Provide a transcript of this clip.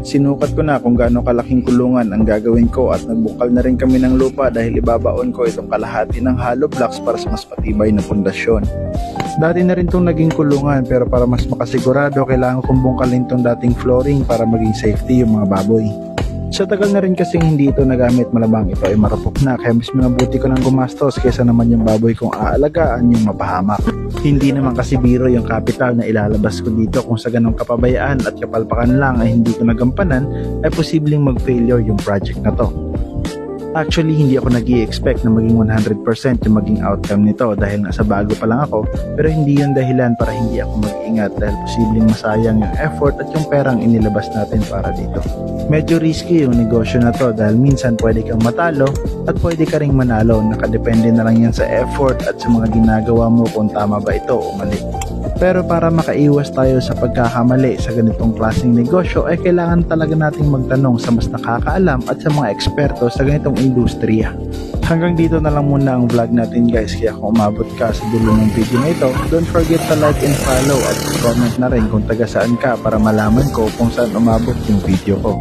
Sinukat ko na kung gaano kalaking kulungan ang gagawin ko at nagbukal na rin kami ng lupa dahil ibabaon ko itong kalahati ng hollow blocks para sa mas matibay na pundasyon. Dati na rin itong naging kulungan pero para mas makasigurado kailangan kong bungkalin itong dating flooring para maging safety yung mga baboy. Sa tagal na rin kasing hindi ito nagamit, malamang ito ay marupok na, kaya mas mabuti ko nang gumastos kaysa naman yung baboy kong aalagaan yung mapahamak. Hindi naman kasi biro yung capital na ilalabas ko dito kung sa ganong kapabayaan at kapalpakan lang ay hindi ko nagampanan ay posibleng mag-failure yung project na to. Actually, hindi ako nag-i-expect na maging 100% yung maging outcome nito dahil nasa bago pa lang ako, pero hindi yun dahilan para hindi ako mag-ingat dahil posibleng masayang yung effort at yung perang inilabas natin para dito. Medyo risky yung negosyo na to dahil minsan pwede kang matalo at pwede ka ring manalo, nakadepende na lang yan sa effort at sa mga ginagawa mo kung tama ba ito o mali. Pero para makaiwas tayo sa pagkakamali sa ganitong klaseng negosyo ay kailangan talaga nating magtanong sa mas nakakaalam at sa mga eksperto sa ganitong industriya. Hanggang dito na lang muna ang vlog natin guys, kaya kung umabot ka sa dulo ng video na ito, don't forget to like and follow at comment na rin kung taga saan ka para malaman ko kung saan umabot yung video ko.